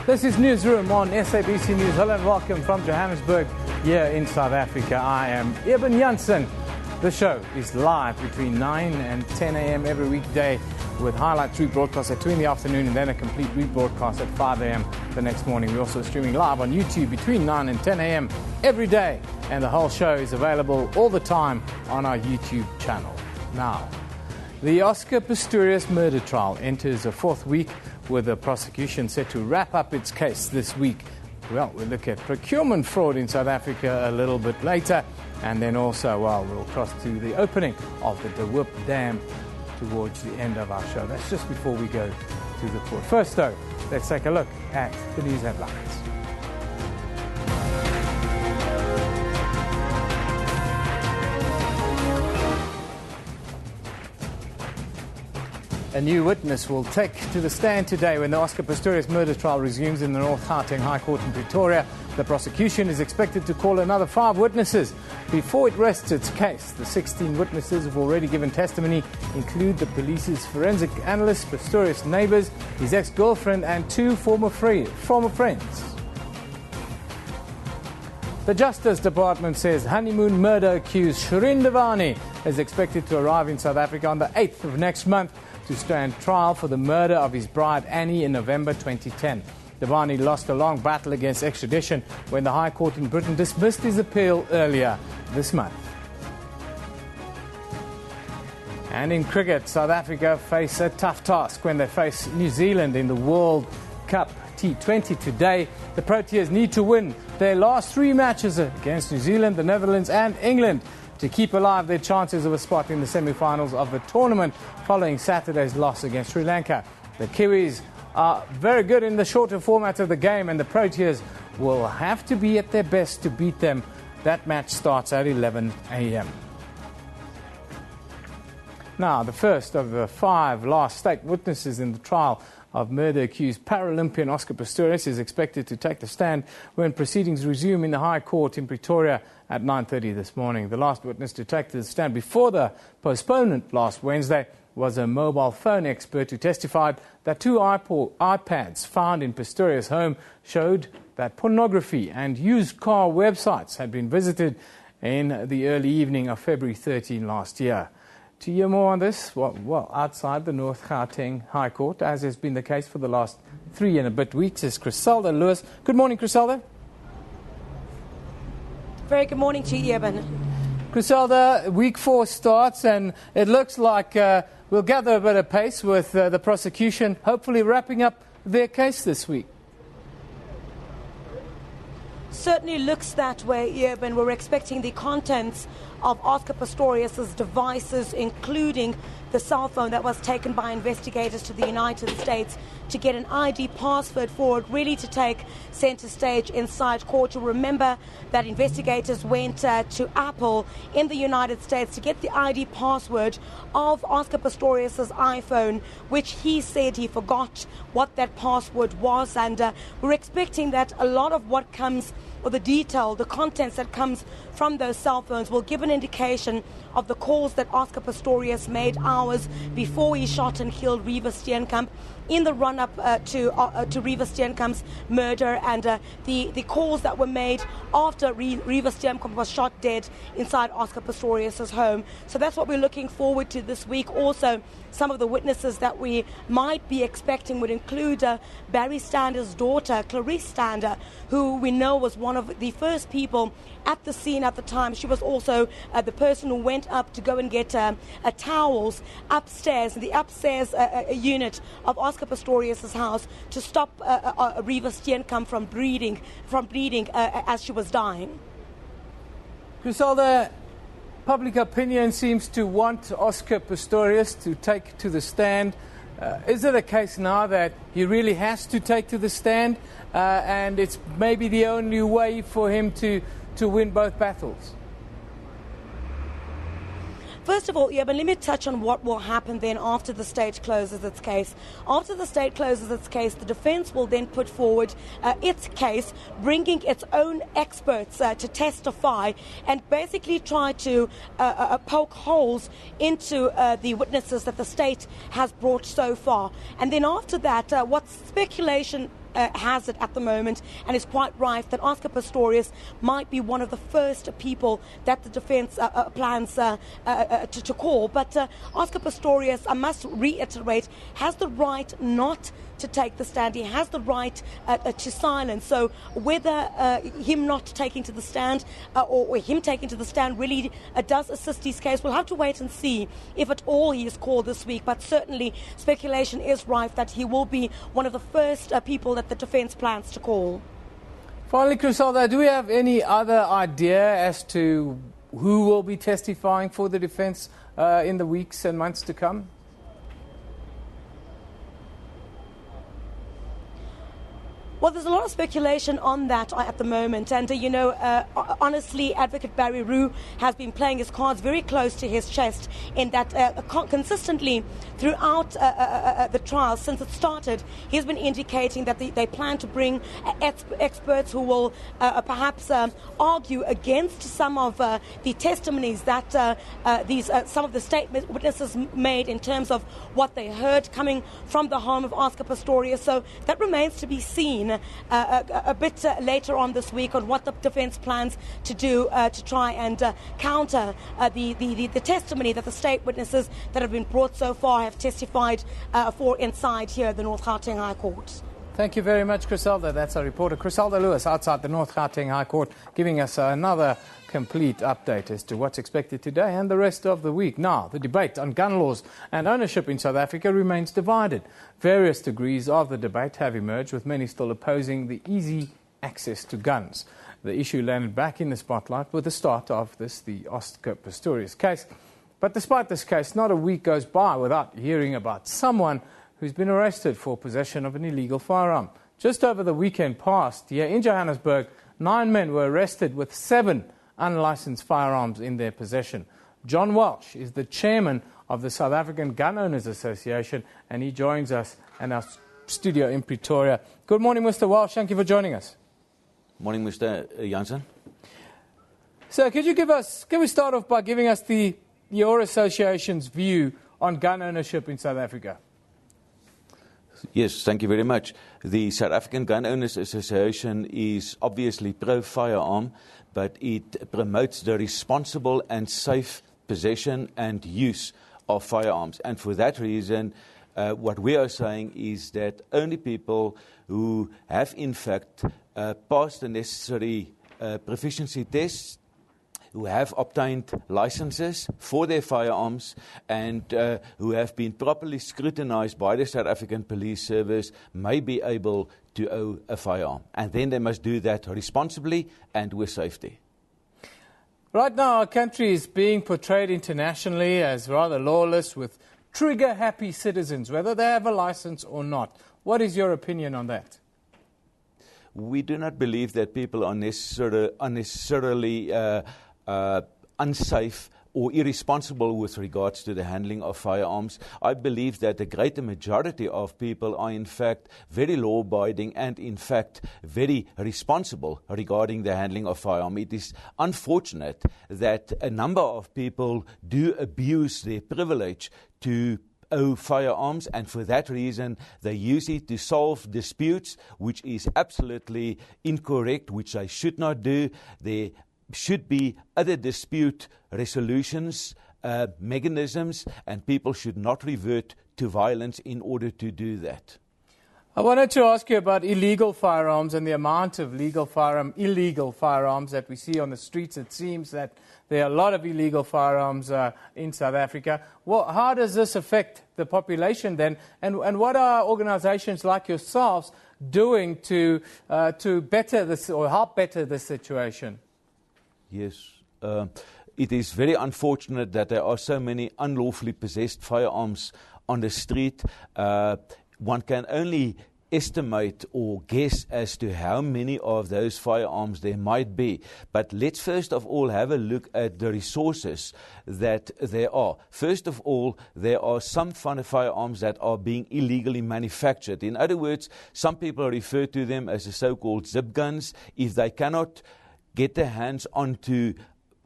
This is Newsroom on SABC News. Hello and welcome from Johannesburg here in South Africa. I am Eben Janssen. The show is live between 9 and 10 a.m. every weekday with highlights rebroadcast at 2 in the afternoon and then a complete rebroadcast at 5 a.m. the next morning. We're also streaming live on YouTube between 9 and 10 a.m. every day. And the whole show is available all the time on our YouTube channel. Now, the Oscar Pistorius murder trial enters a fourth week with the prosecution set to wrap up its case this week. Well, we'll look at procurement fraud in South Africa a little bit later. And then also, we'll cross to the opening of the Dewani Dam towards the end of our show. That's just before we go to the court. First, though, let's take a look at the news headlines. A new witness will take to the stand today when the Oscar Pistorius murder trial resumes in the North Gauteng High Court in Pretoria. The prosecution is expected to call another 5 witnesses before it rests its case. The 16 witnesses have already given testimony include the police's forensic analyst, Pistorius' neighbours, his ex-girlfriend and 2 former friends. The Justice Department says honeymoon murder accused Dewani is expected to arrive in South Africa on the 8th of next month to stand trial for the murder of his bride Annie in November 2010. Dewani lost a long battle against extradition when the High Court in Britain dismissed his appeal earlier this month. And in cricket, South Africa face a tough task when they face New Zealand in the World Cup T20 today. The Proteas need to win their last 3 matches against New Zealand, the Netherlands and England to keep alive their chances of a spot in the semi-finals of the tournament following Saturday's loss against Sri Lanka. The Kiwis are very good in the shorter format of the game and the Proteas will have to be at their best to beat them. That match starts at 11 a.m. Now, the first of the 5 last state witnesses in the trial of murder-accused Paralympian Oscar Pistorius is expected to take the stand when proceedings resume in the High Court in Pretoria at 9:30 this morning. The last witness to take the stand before the postponement last Wednesday was a mobile phone expert who testified that 2 iPads found in Pistorius' home showed that pornography and used car websites had been visited in the early evening of February 13 last year. To hear more on this, outside the North Gauteng High Court, as has been the case for the last 3 and a bit weeks, is Griselda Lewis. Good morning, Griselda. Very good morning to you, Eben. Griselda, week 4 starts and it looks like we'll gather a bit of pace with the prosecution hopefully wrapping up their case this week. Certainly looks that way, Eben. We're expecting the contents of Oscar Pistorius' devices, including the cell phone that was taken by investigators to the United States to get an ID password for it, really to take centre stage inside court. You'll remember that investigators went to Apple in the United States to get the ID password of Oscar Pistorius' iPhone, which he said he forgot what that password was. And we're expecting that a lot of what comes, or the detail, the contents that comes from those cell phones will give an indication of the calls that Oscar Pistorius made hours before he shot and killed Reeva Steenkamp in the run-up to Reeva Steenkamp's murder, and the calls that were made after Reeva Steenkamp was shot dead inside Oscar Pistorius' home. So that's what we're looking forward to this week. Also, some of the witnesses that we might be expecting would include Barry Stander's daughter, Clarice Stander, who we know was one of the first people at the scene at the time. She was also the person who went up to go and get towels upstairs, in the upstairs unit of Oscar Pistorius' house, to stop Reeva Steenkamp from bleeding as she was dying. Griselda, public opinion seems to want Oscar Pistorius to take to the stand. Is it a case now that he really has to take to the stand and it's maybe the only way for him to win both battles? First of all, yeah, but let me touch on what will happen then after the state closes its case. After the state closes its case, the defence will then put forward its case, bringing its own experts to testify and basically try to poke holes into the witnesses that the state has brought so far. And then after that, what speculation has it at the moment, and it's quite rife that Oscar Pistorius might be one of the first people that the defence plans to call. But Oscar Pistorius, I must reiterate, has the right not to take the stand. He has the right to silence. So whether him not taking to the stand or him taking to the stand really does assist his case, we'll have to wait and see if at all he is called this week. But certainly speculation is rife that he will be one of the first people that the defence plans to call. Finally, Criselda, do we have any other idea as to who will be testifying for the defence in the weeks and months to come? Well, there's a lot of speculation on that at the moment. And, honestly, Advocate Barry Roux has been playing his cards very close to his chest in that consistently throughout the trial, since it started, he's been indicating that they plan to bring experts who will perhaps argue against some of the testimonies that some of the statement witnesses made in terms of what they heard coming from the home of Oscar Pistorius. So that remains to be seen a bit later on this week on what the defence plans to do to try and counter the testimony that the state witnesses that have been brought so far have testified for inside here at the North Gauteng High Court. Thank you very much, Criselda. That's our reporter, Criselda Lewis, outside the North Gauteng High Court, giving us another complete update as to what's expected today and the rest of the week. Now, the debate on gun laws and ownership in South Africa remains divided. Various degrees of the debate have emerged, with many still opposing the easy access to guns. The issue landed back in the spotlight with the start of the Oscar Pistorius case. But despite this case, not a week goes by without hearing about someone who's been arrested for possession of an illegal firearm. Just over the weekend past here in Johannesburg, 9 men were arrested with 7 unlicensed firearms in their possession. John Welsh is the chairman of the South African Gun Owners Association, and he joins us in our studio in Pretoria. Good morning, Mr. Welsh. Thank you for joining us. Morning, Mr. Jansen. So could we start off by giving us your association's view on gun ownership in South Africa? Yes, thank you very much. The South African Gun Owners Association is obviously pro-firearm, but it promotes the responsible and safe possession and use of firearms. And for that reason, what we are saying is that only people who have in fact passed the necessary proficiency tests, who have obtained licenses for their firearms, and who have been properly scrutinized by the South African Police Service may be able to own a firearm. And then they must do that responsibly and with safety. Right now, our country is being portrayed internationally as rather lawless, with trigger-happy citizens, whether they have a license or not. What is your opinion on that? We do not believe that people are unnecessarily unsafe or irresponsible with regards to the handling of firearms. I believe that the greater majority of people are in fact very law-abiding and in fact very responsible regarding the handling of firearms. It is unfortunate that a number of people do abuse their privilege to own firearms, and for that reason they use it to solve disputes, which is absolutely incorrect, which they should not do. There should be other dispute resolutions mechanisms, and people should not revert to violence in order to do that. I wanted to ask you about illegal firearms and the amount of illegal firearms that we see on the streets. It seems that there are a lot of illegal firearms in South Africa. Well, how does this affect the population then? And what are organizations like yourselves doing to better this or help better this situation? Yes. It is very unfortunate that there are so many unlawfully possessed firearms on the street. One can only estimate or guess as to how many of those firearms there might be. But let's first of all have a look at the resources that there are. First of all, there are some firearms that are being illegally manufactured. In other words, some people refer to them as the so-called zip guns. If they cannot get their hands onto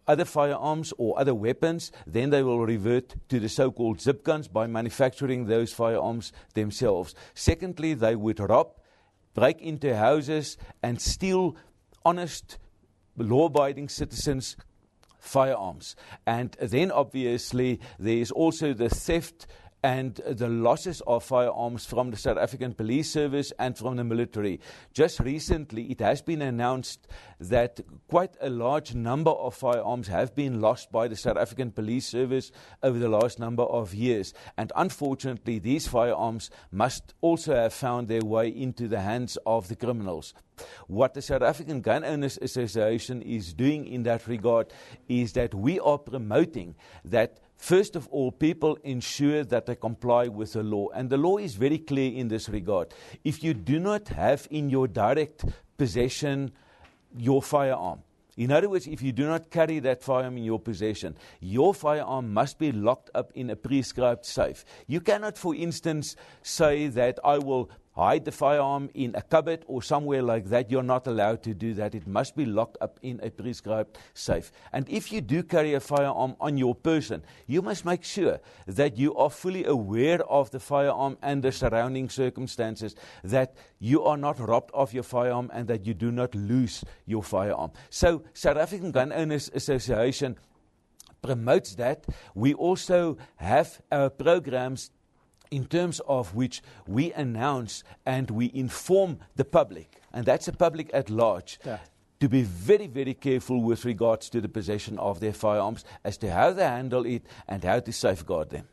other firearms or other weapons, then they will revert to the so-called zip guns by manufacturing those firearms themselves. Secondly, they would rob break into houses and steal honest, law-abiding citizens' firearms. And then obviously there is also the theft and the losses of firearms from the South African Police Service and from the military. Just recently, it has been announced that quite a large number of firearms have been lost by the South African Police Service over the last number of years. And unfortunately, these firearms must also have found their way into the hands of the criminals. What the South African Gun Owners Association is doing in that regard is that we are promoting that, first of all, people ensure that they comply with the law. And the law is very clear in this regard. If you do not have in your direct possession your firearm, in other words, if you do not carry that firearm in your possession, your firearm must be locked up in a prescribed safe. You cannot, for instance, say that I will hide the firearm in a cupboard or somewhere like that. You're not allowed to do that. It must be locked up in a prescribed safe. And if you do carry a firearm on your person, you must make sure that you are fully aware of the firearm and the surrounding circumstances, that you are not robbed of your firearm and that you do not lose your firearm. So South African Gun Owners Association promotes that. We also have our programs in terms of which we announce and we inform the public, and that's the public at large, to be very, very careful with regards to the possession of their firearms, as to how they handle it and how to safeguard them.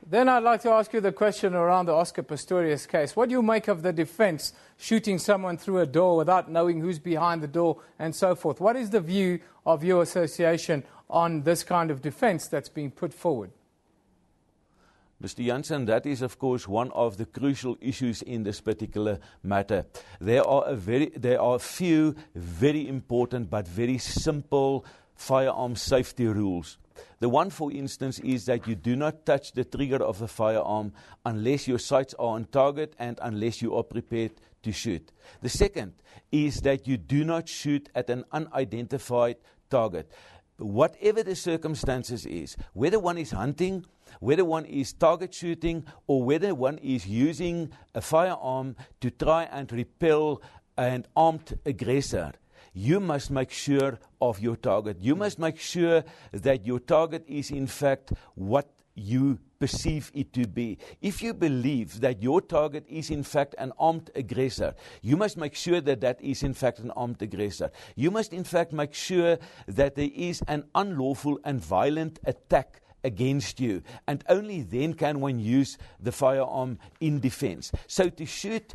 Then I'd like to ask you the question around the Oscar Pistorius case. What do you make of the defense shooting someone through a door without knowing who's behind the door and so forth? What is the view of your association on this kind of defense that's being put forward? Mr. Jansen, that is, of course, one of the crucial issues in this particular matter. There are a few very important but very simple firearm safety rules. The one, for instance, is that you do not touch the trigger of the firearm unless your sights are on target and unless you are prepared to shoot. The second is that you do not shoot at an unidentified target. Whatever the circumstances is, whether one is hunting, whether one is target shooting, or whether one is using a firearm to try and repel an armed aggressor, you must make sure of your target. You must make sure that your target is in fact what you perceive it to be. If you believe that your target is in fact an armed aggressor, you must make sure that that is in fact an armed aggressor. You must in fact make sure that there is an unlawful and violent attack against you, and only then can one use the firearm in defense. So to shoot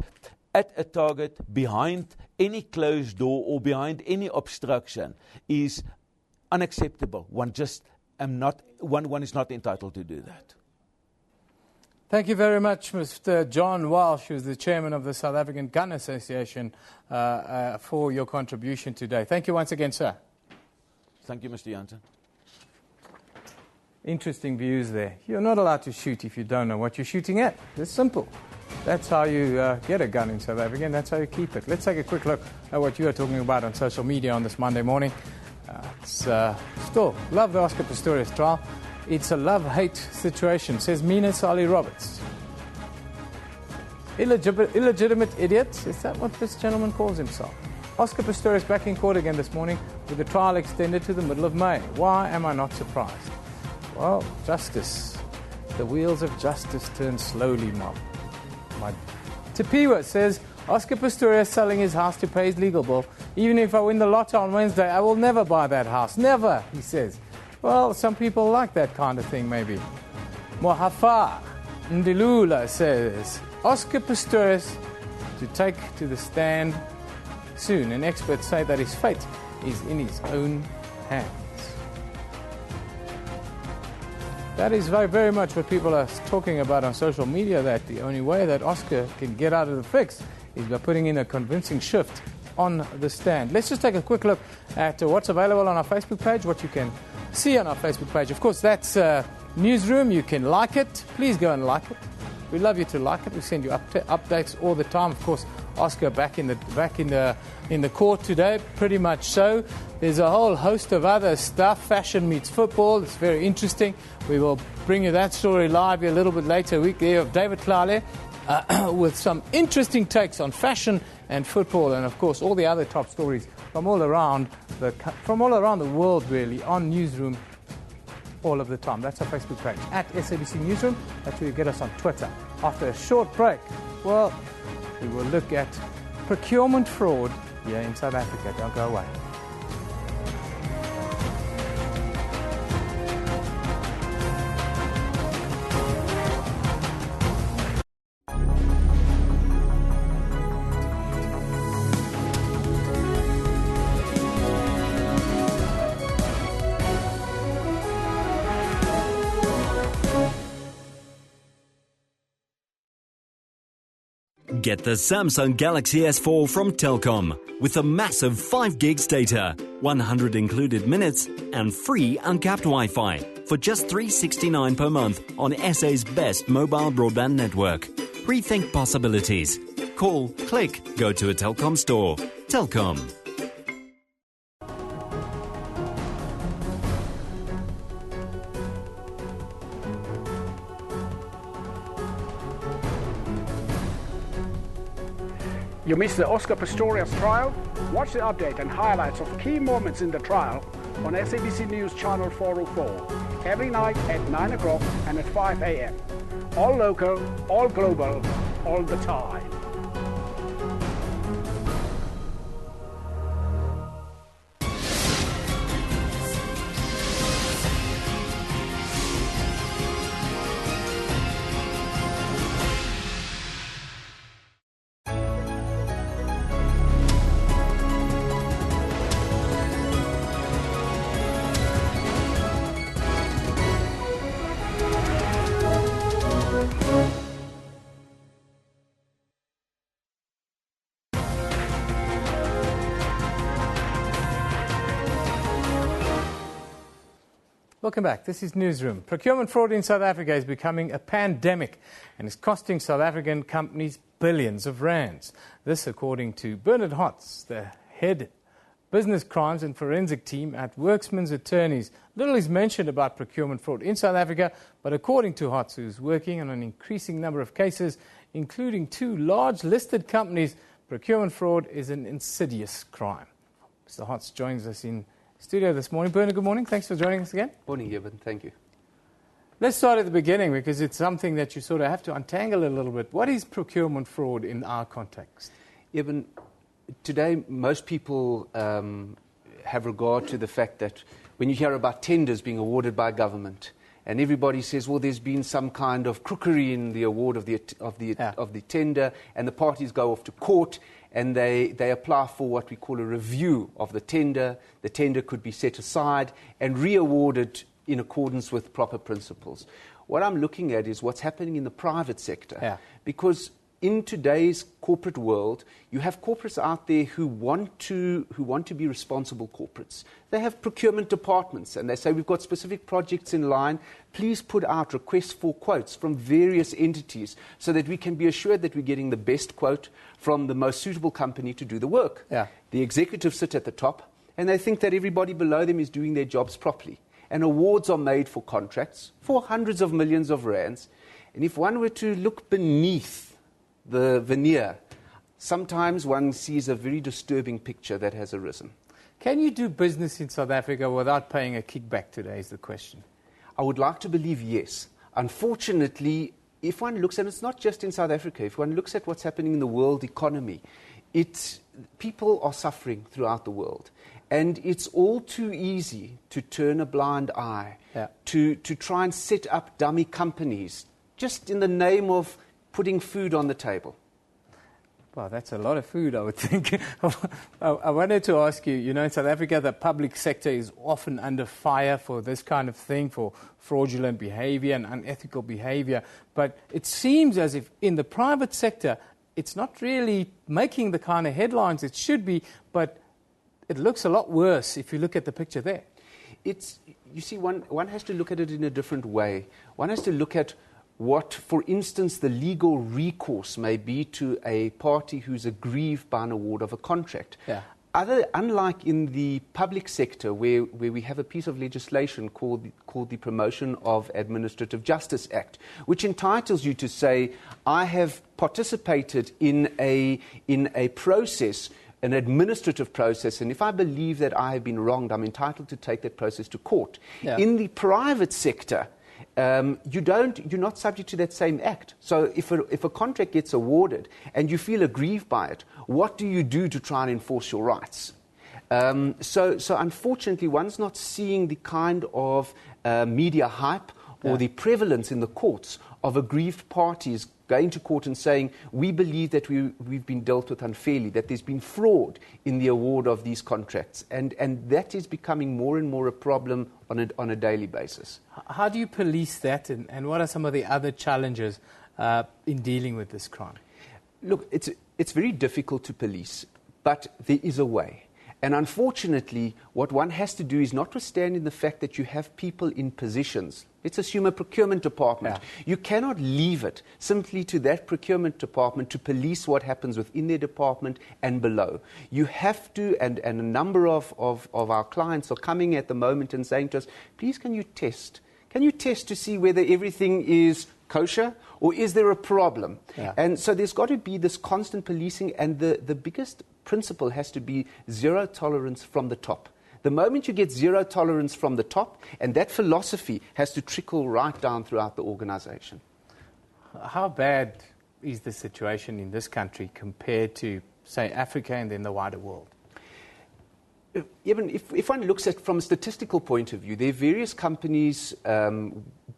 at a target behind any closed door or behind any obstruction is unacceptable. One is not entitled to do that. Thank you very much, Mr. John Walsh, who's the chairman of the South African Gun Association, for your contribution today. Thank you once again, sir. Thank you, Mr. Jansen. Interesting views there. You're not allowed to shoot if you don't know what you're shooting at. It's simple. That's how you get a gun in South Africa, and that's how you keep it. Let's take a quick look at what you are talking about on social media on this Monday morning. Still, love the Oscar Pistorius trial. It's a love-hate situation, says Mina Sally Roberts. Illegitimate idiot? Is that what this gentleman calls himself? Oscar Pistorius back in court again this morning with the trial extended to the middle of May. Why am I not surprised? Well, justice. The wheels of justice turn slowly, Mom. Tapiwa says, Oscar Pistorius selling his house to pay his legal bill. Even if I win the lotto on Wednesday, I will never buy that house. Never, he says. Well, some people like that kind of thing, maybe. Mohafa Ndilula says, Oscar Pistorius to take to the stand soon, and experts say that his fate is in his own hands. That is very, very much what people are talking about on social media, that the only way that Oscar can get out of the fix is by putting in a convincing shift on the stand. Let's just take a quick look at what's available on our Facebook page, what you can see on our Facebook page. Of course, that's Newsroom. You can like it. Please go and like it. We love you to like it. We send you updates all the time. Of course, Oscar back in the court today, pretty much so. There's a whole host of other stuff. Fashion meets football. It's very interesting. We will bring you that story live a little bit later. A week there of David Klale with some interesting takes on fashion and football, and of course all the other top stories from all around the world, really, on Newsroom all of the time. That's our Facebook page, at SABC Newsroom. That's where you get us on Twitter. After a short break, well, we will look at procurement fraud here in South Africa. Don't go away. Get the Samsung Galaxy S4 from Telkom with a massive 5 gigs data, 100 included minutes and free uncapped Wi-Fi for just $369 per month on SA's best mobile broadband network. Rethink possibilities. Call, click, go to a Telkom store. Telkom. You missed the Oscar Pistorius trial? Watch the update and highlights of key moments in the trial on SABC News Channel 404 every night at 9 o'clock and at 5 a.m. All local, all global, all the time. Welcome back. This is Newsroom. Procurement fraud in South Africa is becoming a pandemic and is costing South African companies billions of rands. This, according to Bernard Hotz, the head business crimes and forensic team at Worksman's Attorneys. Little is mentioned about procurement fraud in South Africa, but according to Hotz, who's working on an increasing number of cases, including 2 large listed companies, procurement fraud is an insidious crime. Mr. Hotz joins us in studio this morning. Bernard, good morning. Thanks for joining us again. Morning, Eben. Thank you. Let's start at the beginning because it's something that you sort of have to untangle a little bit. What is procurement fraud in our context? Eben, today most people have regard to the fact that when you hear about tenders being awarded by government and everybody says, well, there's been some kind of crookery in the award of the tender, and the parties go off to court and they apply for what we call a review of the tender. The tender could be set aside and re-awarded in accordance with proper principles. What I'm looking at is what's happening in the private sector. Because in today's corporate world, you have corporates out there who want to be responsible corporates. They have procurement departments and they say, we've got specific projects in line. Please put out requests for quotes from various entities so that we can be assured that we're getting the best quote from the most suitable company to do the work. The executives sit at the top and they think that everybody below them is doing their jobs properly. And awards are made for contracts for hundreds of millions of rands. And if one were to look beneath the veneer, sometimes one sees a very disturbing picture that has arisen. Can you do business in South Africa without paying a kickback today is the question. I would like to believe yes. Unfortunately, if one looks, and it's not just in South Africa, if one looks at what's happening in the world economy, people are suffering throughout the world. And it's all too easy to turn a blind eye, to try and set up dummy companies, just in the name of putting food on the table. Well, that's a lot of food, I would think. I wanted to ask you, in South Africa, the public sector is often under fire for this kind of thing, for fraudulent behavior and unethical behavior. But it seems as if in the private sector, it's not really making the kind of headlines it should be, but it looks a lot worse if you look at the picture there. You see, one has to look at it in a different way. One has to look at what, for instance, the legal recourse may be to a party who's aggrieved by an award of a contract. unlike in the public sector, where we have a piece of legislation called the Promotion of Administrative Justice Act, which entitles you to say, I have participated in a process, an administrative process, and if I believe that I have been wronged, I'm entitled to take that process to court. Yeah. In the private sector, you're not subject to that same act. So if a contract gets awarded and you feel aggrieved by it, what do you do to try and enforce your rights? So unfortunately, one's not seeing the kind of media hype or the prevalence in the courts of aggrieved parties going to court and saying, we believe that we've been dealt with unfairly, that there's been fraud in the award of these contracts. And that is becoming more and more a problem on a daily basis. How do you police that, and what are some of the other challenges in dealing with this crime? Look, it's very difficult to police, but there is a way. And unfortunately, what one has to do is notwithstanding the fact that you have people in positions. Let's assume a procurement department. Yeah. You cannot leave it simply to that procurement department to police what happens within their department and below. You have to, and a number of our clients are coming at the moment and saying to us, please can you test? Can you test to see whether everything is kosher or is there a problem? Yeah. And so there's got to be this constant policing, and the biggest principle has to be zero tolerance from the top. The moment you get zero tolerance from the top, and that philosophy has to trickle right down throughout the organization. How bad is the situation in this country compared to, say, Africa and then the wider world? Even if one looks at from a statistical point of view, there are various companies,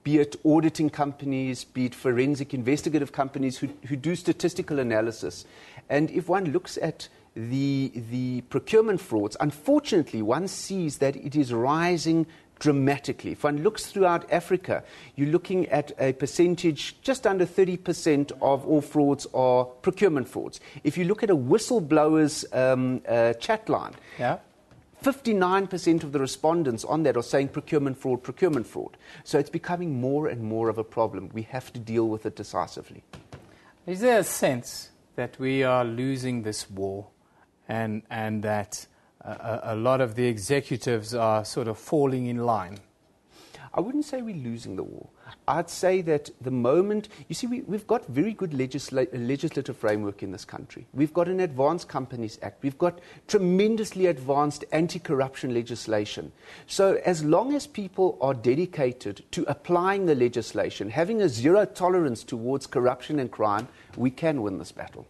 be it auditing companies, be it forensic investigative companies who do statistical analysis. And if one looks at the procurement frauds, unfortunately, one sees that it is rising dramatically. If one looks throughout Africa, you're looking at a percentage, just under 30% of all frauds are procurement frauds. If you look at a whistleblower's chat line, 59% of the respondents on that are saying procurement fraud, procurement fraud. So it's becoming more and more of a problem. We have to deal with it decisively. Is there a sense that we are losing this war and that a lot of the executives are sort of falling in line? I wouldn't say we're losing the war. I'd say that the moment, you see, we've got very good legislative framework in this country. We've got an Advanced Companies Act. We've got tremendously advanced anti-corruption legislation. So as long as people are dedicated to applying the legislation, having a zero tolerance towards corruption and crime, we can win this battle.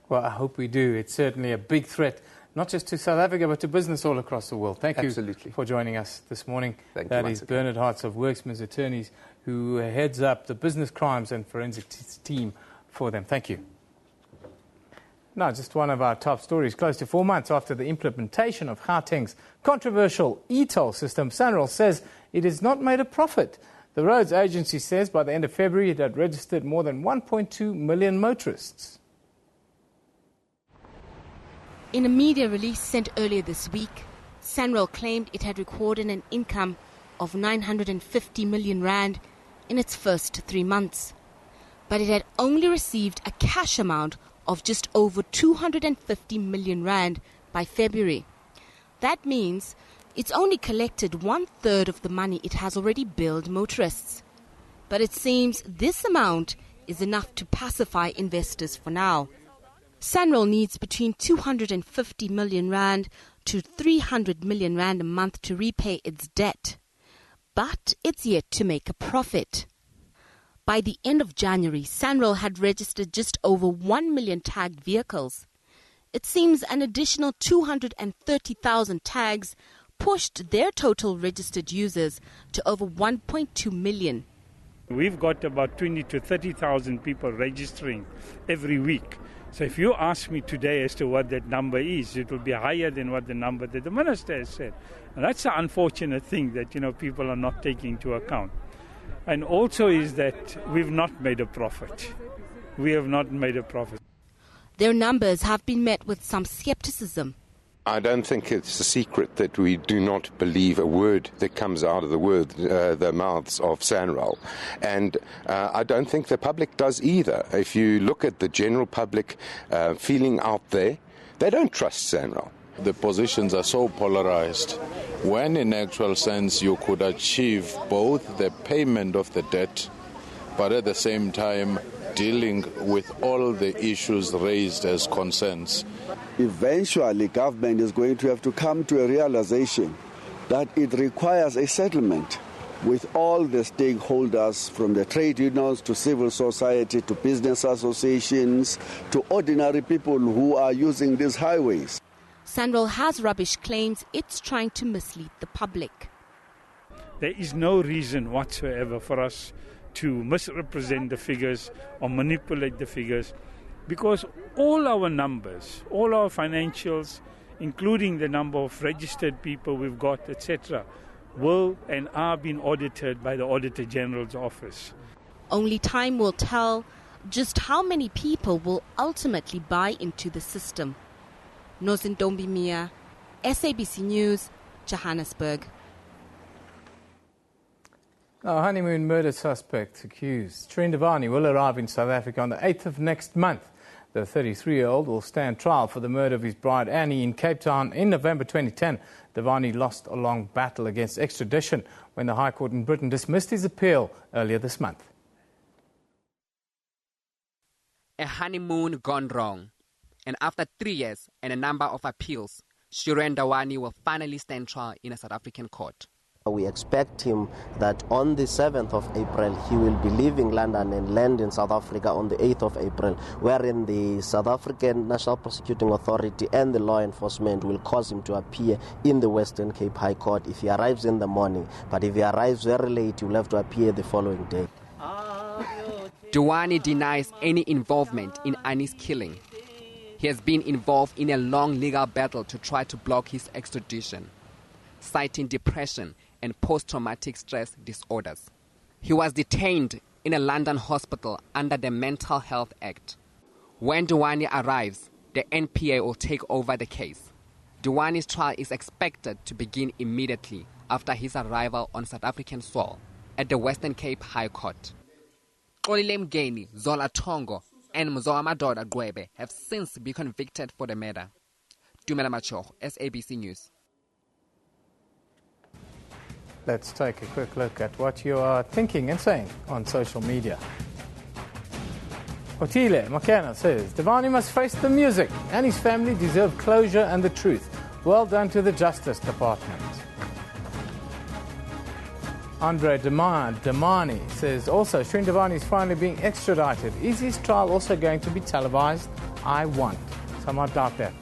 Well, I hope we do. It's certainly a big threat, not just to South Africa, but to business all across the world. Thank you for joining us this morning. That is Bernard Hartz of Worksman's Attorneys, who heads up the business crimes and forensic team for them. Thank you. Now, just one of our top stories. Close to 4 months after the implementation of Gauteng's controversial e-toll system, SANRAL says it has not made a profit. The roads agency says by the end of February it had registered more than 1.2 million motorists. In a media release sent earlier this week, SANRAL claimed it had recorded an income of 950 million rand in its first 3 months. But it had only received a cash amount of just over 250 million rand by February. That means it's only collected 1/3 of the money it has already billed motorists. But it seems this amount is enough to pacify investors for now. SANRAL needs between 250 million rand to 300 million rand a month to repay its debt. But it's yet to make a profit. By the end of January, SANRAL had registered just over 1 million tagged vehicles. It seems an additional 230,000 tags pushed their total registered users to over 1.2 million. We've got about 20 to 30,000 people registering every week. So if you ask me today as to what that number is, it will be higher than what the number that the minister has said. And that's the unfortunate thing that, people are not taking into account. And also is that we've not made a profit. We have not made a profit. Their numbers have been met with some skepticism. I don't think it's a secret that we do not believe a word that comes out of the mouths of SANRAL. And I don't think the public does either. If you look at the general public feeling out there, they don't trust SANRAL. The positions are so polarized, when in actual sense you could achieve both the payment of the debt, but at the same time dealing with all the issues raised as concerns. Eventually, government is going to have to come to a realization that it requires a settlement with all the stakeholders, from the trade unions to civil society to business associations to ordinary people who are using these highways. SANRAL has rubbish claims it's trying to mislead the public. There is no reason whatsoever for us to misrepresent the figures or manipulate the figures, because all our numbers, all our financials, including the number of registered people we've got, etc., will and are being audited by the Auditor General's office. Only time will tell just how many people will ultimately buy into the system. Nozintombi Mia, SABC News, Johannesburg. Our honeymoon murder suspect accused, Dewani, will arrive in South Africa on the 8th of next month. The 33-year-old will stand trial for the murder of his bride Annie in Cape Town in November 2010. Dewani lost a long battle against extradition when the High Court in Britain dismissed his appeal earlier this month. A honeymoon gone wrong. And after 3 years and a number of appeals, Dewani will finally stand trial in a South African court. We expect him that on the 7th of April he will be leaving London and land in South Africa on the 8th of April, wherein the South African National Prosecuting Authority and the law enforcement will cause him to appear in the Western Cape High Court if he arrives in the morning. But if he arrives very late, he will have to appear the following day. Dewani denies any involvement in Annie's killing. He has been involved in a long legal battle to try to block his extradition, citing depression and post-traumatic stress disorders. He was detained in a London hospital under the Mental Health Act. When Dewani arrives, the NPA will take over the case. Dewani's trial is expected to begin immediately after his arrival on South African soil at the Western Cape High Court. Olile Mgeni, Zola Tongo, and Mzoa Madoda Gwebe have since been convicted for the murder. Dumela Macho, SABC News. Let's take a quick look at what you are thinking and saying on social media. Otile Makena says, Dewani must face the music and his family deserve closure and the truth. Well done to the Justice Department. Andre Dewani says, also, Dewani is finally being extradited. Is his trial also going to be televised? I want. Some might doubt that.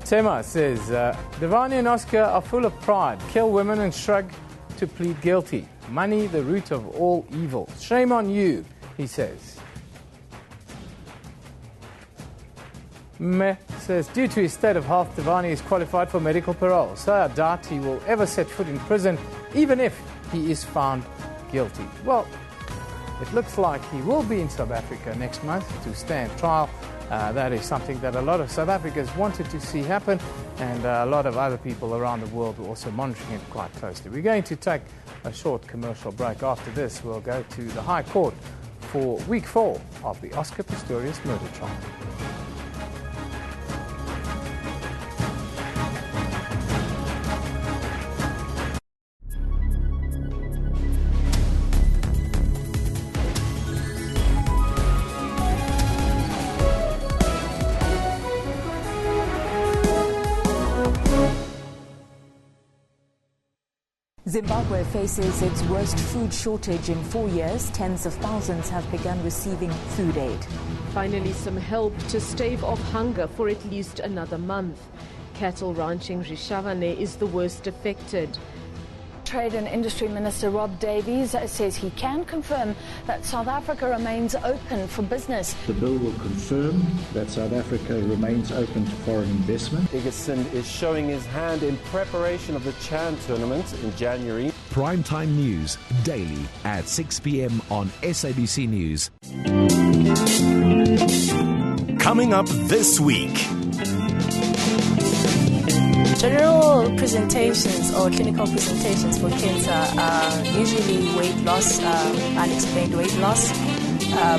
Tema says, Dewani and Oscar are full of pride, kill women and shrug to plead guilty. Money, the root of all evil. Shame on you, he says. Meh says, due to his state of health, Dewani is qualified for medical parole, so I doubt he will ever set foot in prison, even if he is found guilty. Well, it looks like he will be in South Africa next month to stand trial. That is something that a lot of South Africans wanted to see happen, and a lot of other people around the world were also monitoring it quite closely. We're going to take a short commercial break. After this, we'll go to the High Court for week 4 of the Oscar Pistorius murder trial. Zimbabwe faces its worst food shortage in 4 years. Tens of thousands have begun receiving food aid. Finally, some help to stave off hunger for at least another month. Cattle ranching Rishavane is the worst affected. Trade and Industry Minister Rob Davies says he can confirm that South Africa remains open for business. The bill will confirm that South Africa remains open to foreign investment. Egerson is showing his hand in preparation of the Chan tournament in January. Primetime News, daily at 6 p.m. on SABC News. Coming up this week. General presentations or clinical presentations for cancer are usually weight loss, unexplained weight loss,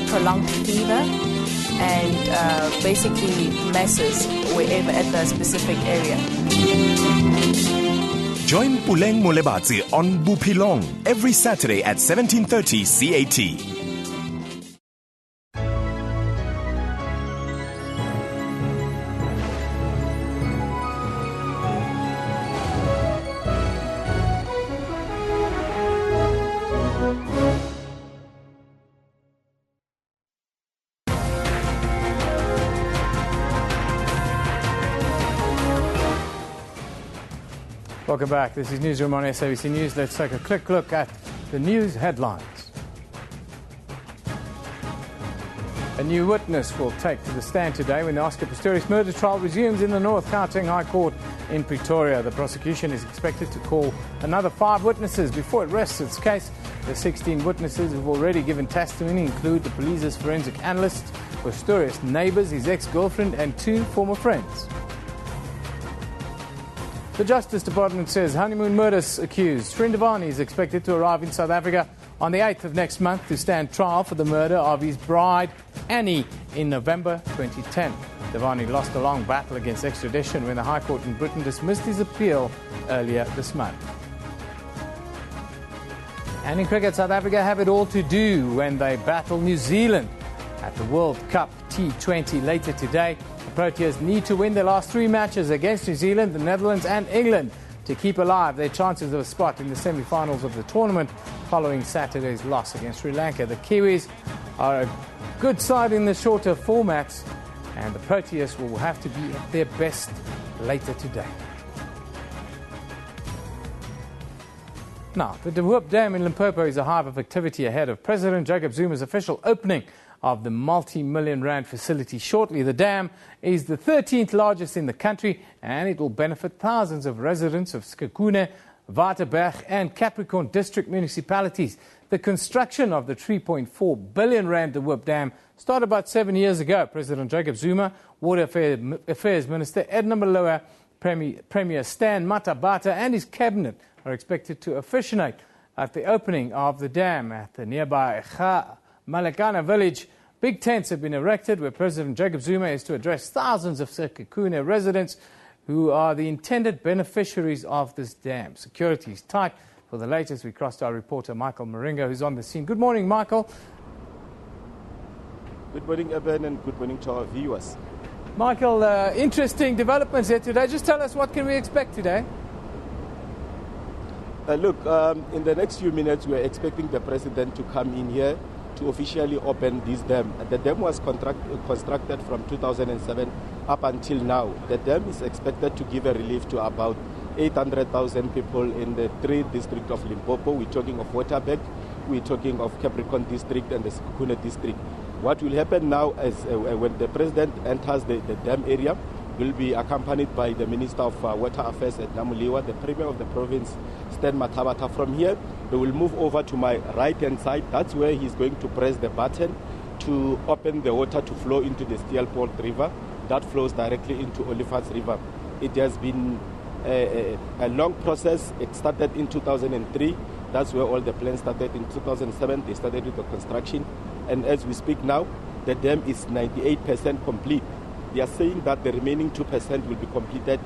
prolonged fever, and basically messes wherever at the specific area. Join Puleng Molebatsi on Bupilong every Saturday at 17:30 CAT. Welcome back. This is Newsroom on SABC News. Let's take a quick look at the news headlines. A new witness will take to the stand today when the Oscar Pistorius murder trial resumes in the North Gauteng High Court in Pretoria. The prosecution is expected to call another 5 witnesses before it rests its case. The 16 witnesses who have already given testimony include the police's forensic analyst, Pistorius' neighbours, his ex-girlfriend and 2 former friends. The Justice Department says honeymoon murders accused Dewani is expected to arrive in South Africa on the 8th of next month to stand trial for the murder of his bride, Annie, in November 2010. Dewani lost a long battle against extradition when the High Court in Britain dismissed his appeal earlier this month. And in cricket, South Africa have it all to do when they battle New Zealand at the World Cup T20 later today. The Proteas need to win their last 3 matches against New Zealand, the Netherlands and England to keep alive their chances of a spot in the semi-finals of the tournament following Saturday's loss against Sri Lanka. The Kiwis are a good side in the shorter formats, and the Proteas will have to be at their best later today. Now, the De Hoop Dam in Limpopo is a hive of activity ahead of President Jacob Zuma's official opening of the multi-million rand facility shortly. The dam is the 13th largest in the country, and it will benefit thousands of residents of Sekhukhune, Waterberg and Capricorn district municipalities. The construction of the 3.4 billion rand De Hoop Dam started about 7 years ago. President Jacob Zuma, Water Affairs Minister Edna Maloa, Premier Stan Matabata and his cabinet are expected to officiate at the opening of the dam at the nearby Malekana village. Big tents have been erected where President Jacob Zuma is to address thousands of Sekhukhune residents who are the intended beneficiaries of this dam. Security is tight. For the latest, we crossed our reporter Michael Moringa, who's on the scene. Good morning, Michael. Good morning, Eben, and good morning to our viewers. Michael, interesting developments here today. Just tell us, what can we expect today? Look, in the next few minutes, we're expecting the president to come in here to officially open this dam. The dam was constructed from 2007 up until now. The dam is expected to give a relief to about 800,000 people in the 3 districts of Limpopo. We're talking of Waterberg, we're talking of Capricorn district and the Sekhukhune district. What will happen now is when the president enters the dam area, will be accompanied by the Minister of Water Affairs at Namuliwa, the Premier of the province, Stan Matabata. From here, they will move over to my right-hand side. That's where he's going to press the button to open the water to flow into the Steelport River. That flows directly into Olifants River. It has been a long process. It started in 2003. That's where all the plans started. In 2007, they started with the construction. And as we speak now, the dam is 98% complete. They are saying that the remaining 2% will be completed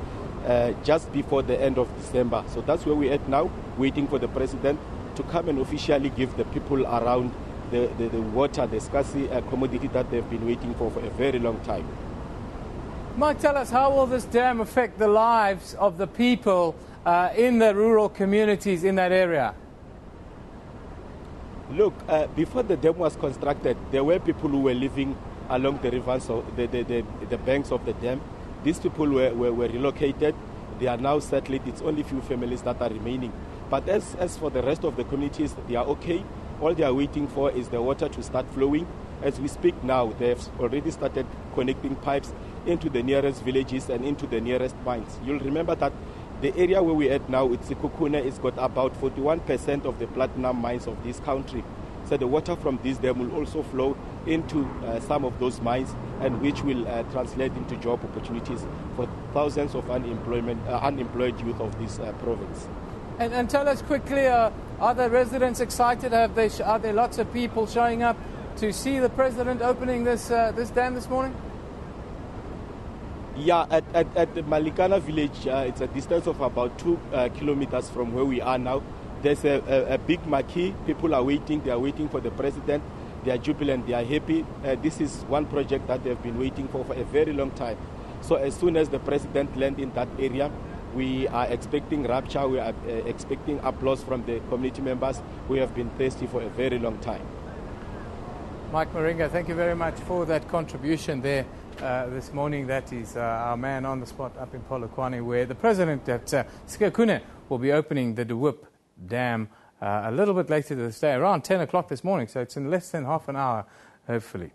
just before the end of December. So that's where we're at now, waiting for the president to come and officially give the people around the water, the scarce commodity that they've been waiting for a very long time. Mike, tell us, how will this dam affect the lives of the people in the rural communities in that area? Look, before the dam was constructed, there were people who were living along the rivers, so the banks of the dam. These people were relocated. They are now settled. It's only few families that are remaining. But as for the rest of the communities, they are okay. All they are waiting for is the water to start flowing. As we speak now, they've already started connecting pipes into the nearest villages and into the nearest mines. You'll remember that the area where we're at now, it's Sekhukhune, it's got about 41% of the platinum mines of this country. So the water from this dam will also flow into some of those mines, and which will translate into job opportunities for thousands of unemployed youth of this province. And tell us quickly, are the residents excited? Are there lots of people showing up to see the president opening this dam this morning? Yeah, at the Malikana village, it's a distance of about 2 kilometers from where we are now. There's a big marquee. People are waiting. They are waiting for the president. They are jubilant. They are happy. This is one project that they've been waiting for a very long time. So as soon as the president lands in that area, we are expecting rapture. We are expecting applause from the community members who have been thirsty for a very long time. Mike Moringa, thank you very much for that contribution there this morning. That is our man on the spot up in Polokwane, where the president at Sekhukhune will be opening the De Hoop Dam a little bit later this day, around 10 o'clock this morning, so it's in less than half an hour, hopefully.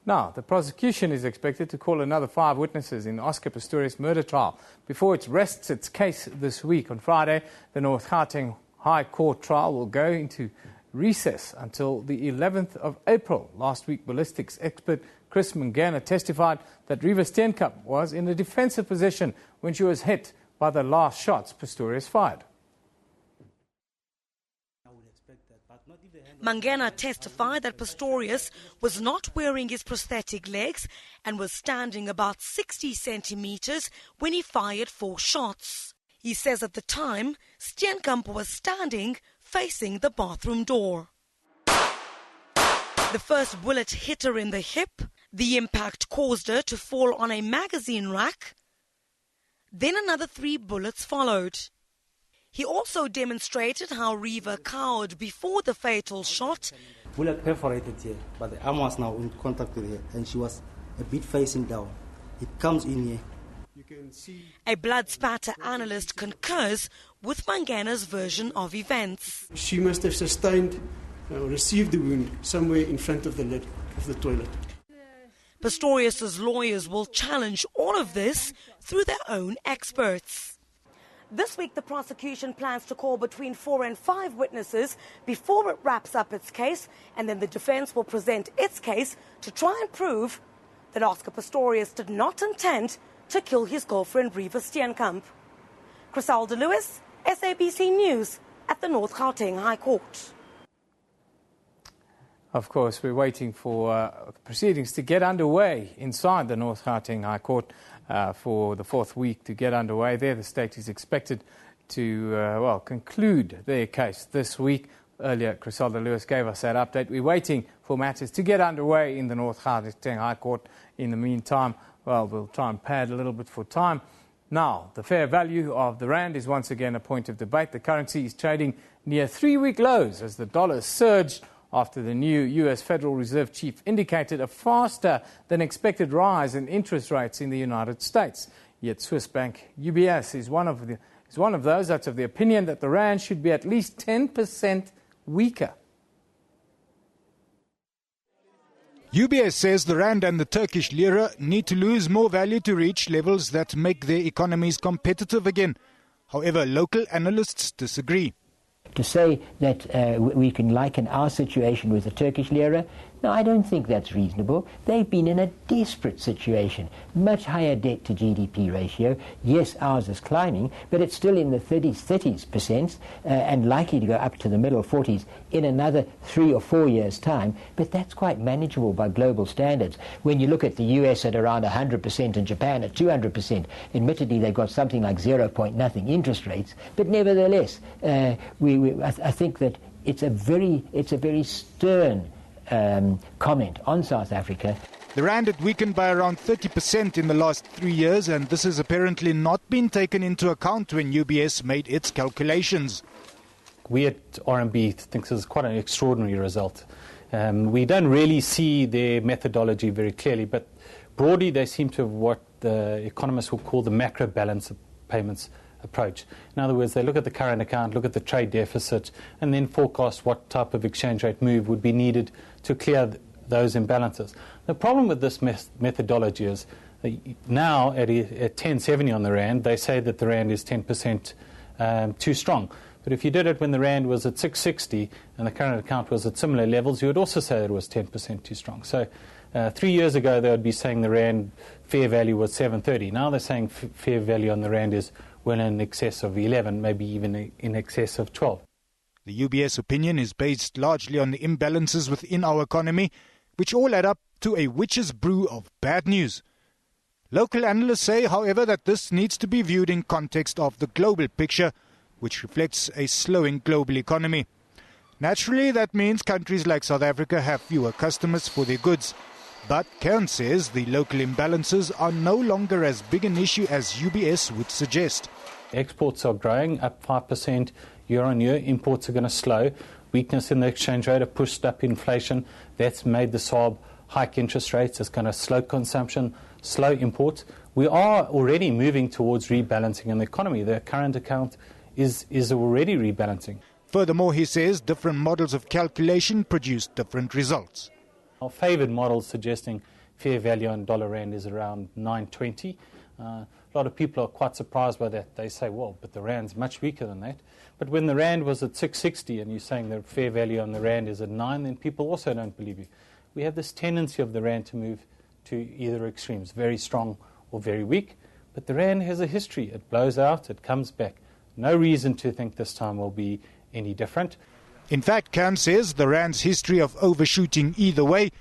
Now, the prosecution is expected to call another 5 witnesses in Oscar Pistorius murder trial before it rests its case this week. On Friday, the North Gauteng High Court trial will go into recess until the 11th of April. Last week, ballistics expert Chris Mangena testified that Riva Steenkamp was in a defensive position when she was hit by the last shots Pistorius fired. Mangena testified that Pistorius was not wearing his prosthetic legs and was standing about 60 centimeters when he fired 4 shots. He says at the time, Steenkamp was standing facing the bathroom door. The first bullet hit her in the hip. The impact caused her to fall on a magazine rack. Then another 3 bullets followed. He also demonstrated how Riva cowered before the fatal shot. Bullet perforated here, but the arm was now in contact with her, and she was a bit facing down. It comes in here. You can see. A blood spatter analyst concurs with Mangena's version of events. She must have sustained or received the wound somewhere in front of the lid of the toilet. Pistorius's lawyers will challenge all of this through their own experts. This week, the prosecution plans to call between 4 and 5 witnesses before it wraps up its case, and then the defense will present its case to try and prove that Oscar Pistorius did not intend to kill his girlfriend Riva Steenkamp. Criselda Lewis, SABC News at the North Gauteng High Court. Of course, we're waiting for proceedings to get underway inside the North Gauteng High Court for the 4th week to get underway there. The state is expected to, conclude their case this week. Earlier, Criselda Lewis gave us that update. We're waiting for matters to get underway in the North Gauteng High Court. In the meantime, we'll try and pad a little bit for time. Now, the fair value of the rand is once again a point of debate. The currency is trading near 3-week lows as the dollar surged after the new U.S. Federal Reserve chief indicated a faster than expected rise in interest rates in the United States. Yet Swiss bank UBS is one of those that's of the opinion that the rand should be at least 10% weaker. UBS says the rand and the Turkish lira need to lose more value to reach levels that make their economies competitive again. However, local analysts disagree. To say that we can liken our situation with the Turkish lira, no, I don't think that's reasonable. They've been in a desperate situation. Much higher debt to GDP ratio. Yes, ours is climbing, but it's still in the 30% and likely to go up to the middle 40s in another 3 or 4 years' time. But that's quite manageable by global standards. When you look at the US at around 100% and Japan at 200%, admittedly they've got something like 0.nothing interest rates, but nevertheless, I think that it's a very stern comment on South Africa. The rand had weakened by around 30% in the last 3 years, and this has apparently not been taken into account when UBS made its calculations. We at RMB think this is quite an extraordinary result. We don't really see their methodology very clearly, but broadly they seem to have what the economists will call the macro balance of payments approach. In other words, they look at the current account, look at the trade deficit, and then forecast what type of exchange rate move would be needed to clear those imbalances. The problem with this methodology is now at 1070 on the rand, they say that the rand is 10% too strong. But if you did it when the rand was at 660 and the current account was at similar levels, you would also say that it was 10% too strong. So 3 years ago, they would be saying the rand fair value was 730. Now they're saying fair value on the rand is well in excess of 11, maybe even in excess of 12. The UBS opinion is based largely on the imbalances within our economy, which all add up to a witch's brew of bad news. Local analysts say, however, that this needs to be viewed in context of the global picture, which reflects a slowing global economy. Naturally, that means countries like South Africa have fewer customers for their goods. But Kern says the local imbalances are no longer as big an issue as UBS would suggest. Exports are growing, up 5% year on year. Imports are going to slow. Weakness in the exchange rate have pushed up inflation. That's made the SARB hike interest rates. It's going to slow consumption, slow imports. We are already moving towards rebalancing in the economy. The current account is already rebalancing. Furthermore, he says different models of calculation produce different results. Our favoured model suggesting fair value on dollar rand is around 9.20. A lot of people are quite surprised by that. They say, well, but the rand's much weaker than that. But when the rand was at 6.60 and you're saying the fair value on the rand is at 9, then people also don't believe you. We have this tendency of the rand to move to either extremes, very strong or very weak. But the rand has a history. It blows out, it comes back. No reason to think this time will be any different. In fact, Cam says the rand's history of overshooting either way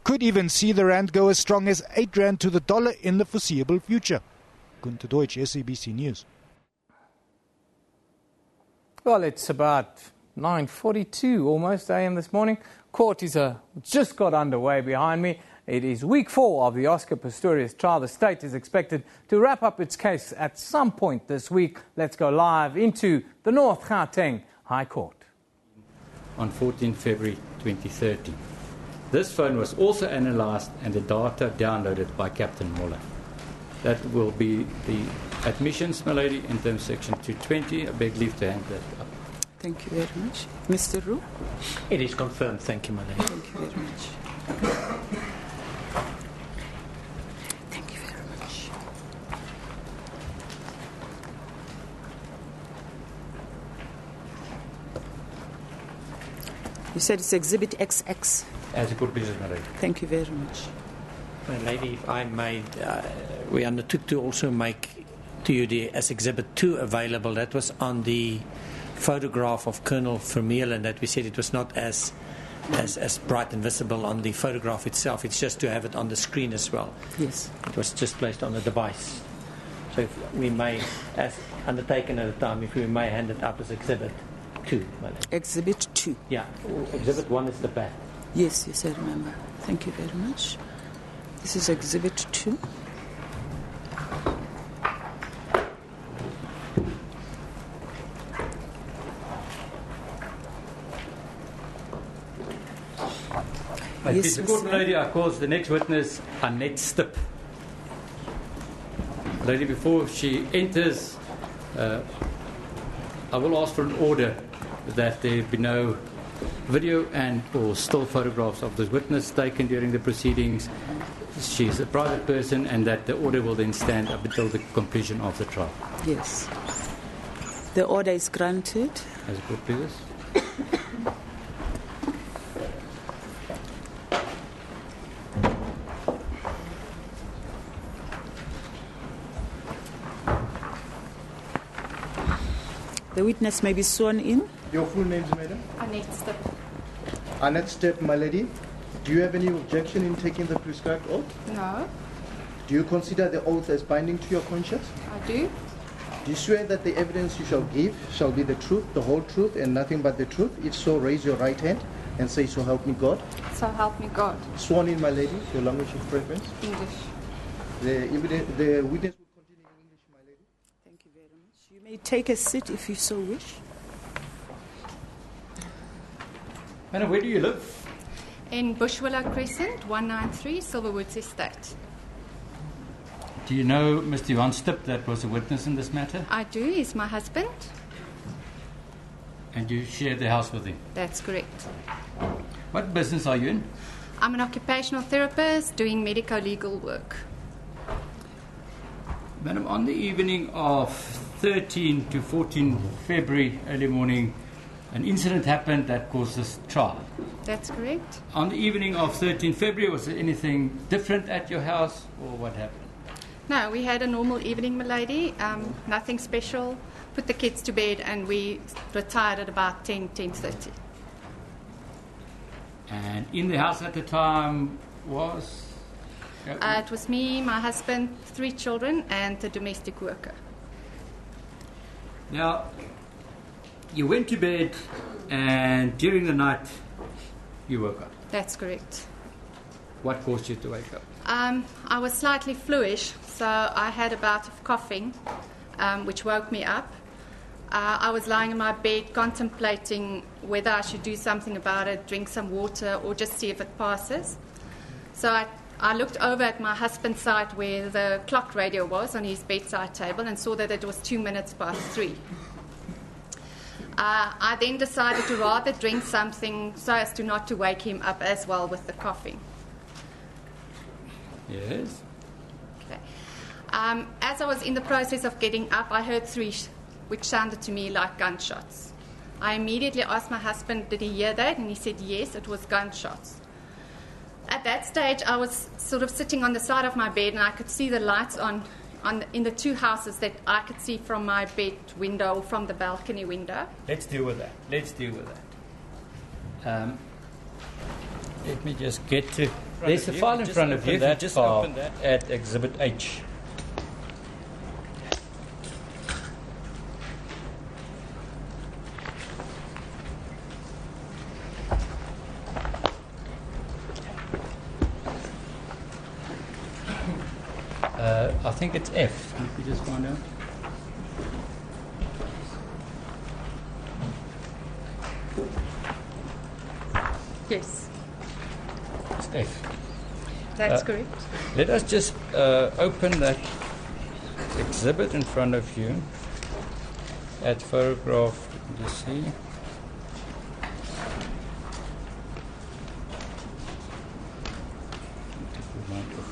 could even see the rand go as strong as 8 rand to the dollar in the foreseeable future. Gunther Deutsch, SABC News. Well, it's about 9:42 almost a.m. this morning. Court is just got underway behind me. It is week 4 of the Oscar Pistorius trial. The state is expected to wrap up its case at some point this week. Let's go live into the North Gauteng High Court. On 14 February 2013. This phone was also analysed and the data downloaded by Captain Muller. That will be the admissions, my lady, in terms of section 220. I beg leave to hand that up. Thank you very much. Mr. Roux? It is confirmed. Thank you, my lady. Thank you very much. Thank you very much. You said it's Exhibit XX. As a good business, my lady. Thank you very much. My lady, if I may, we undertook to also make to you the as Exhibit 2 available. That was on the photograph of Colonel Vermeulen that we said it was not as bright and visible on the photograph itself. It's just to have it on the screen as well. Yes. It was just placed on the device. So if we may, as undertaken at the time, if we may hand it up as Exhibit 2, my lady. Exhibit 2? Yeah. Exhibit 1 is the back. Yes, yes, I remember. Thank you very much. This is Exhibit 2. Yes, the court, lady, I call the next witness, Annette Stip. Lady, before she enters, I will ask for an order that there be no video and or still photographs of the witness taken during the proceedings. She is a private person, and that the order will then stand up until the completion of the trial. Yes. The order is granted. As a court, please. The witness may be sworn in. Your full names, madam? Annette Stip. Annette Stip, my lady. Do you have any objection in taking the prescribed oath? No. Do you consider the oath as binding to your conscience? I do. Do you swear that the evidence you shall give shall be the truth, the whole truth, and nothing but the truth? If so, raise your right hand and say, so help me God. So help me God. Sworn in, my lady. Your language of preference? English. The witness will continue in English, my lady. Thank you very much. You may take a seat if you so wish. Madam, where do you live? In Bushwillow Crescent, 193, Silverwoods Estate. Do you know Mr. Johan Stip that was a witness in this matter? I do. He's my husband. And you shared the house with him? That's correct. What business are you in? I'm an occupational therapist doing medico-legal work. Madam, on the evening of 13 to 14 February, early morning, an incident happened that caused this trial. That's correct. On the evening of 13 February, was there anything different at your house, or what happened? No, we had a normal evening, my lady. Nothing special. put the kids to bed, and we retired at about 10:30. And in the house at the time was? It was me, my husband, 3 children, and the domestic worker. Now, you went to bed, and during the night, you woke up. That's correct. What caused you to wake up? I was slightly fluish, so I had a bout of coughing, which woke me up. I was lying in my bed contemplating whether I should do something about it, drink some water, or just see if it passes. So I looked over at my husband's side where the clock radio was on his bedside table and saw that it was 2 minutes past 3. I then decided to rather drink something so as to not to wake him up as well with the coughing. Yes. Okay. As I was in the process of getting up, I heard 3 which sounded to me like gunshots. I immediately asked my husband, did he hear that? And he said, yes, it was gunshots. At that stage, I was sort of sitting on the side of my bed, and I could see the lights in the 2 houses that I could see from my bed window or from the balcony window. Let's deal with that. Let me just get to... There's a file in front of you. That file at Exhibit H. I think it's F. Can you just find out? Yes. It's F. That's correct. Let us just open that exhibit in front of you at photograph, you see.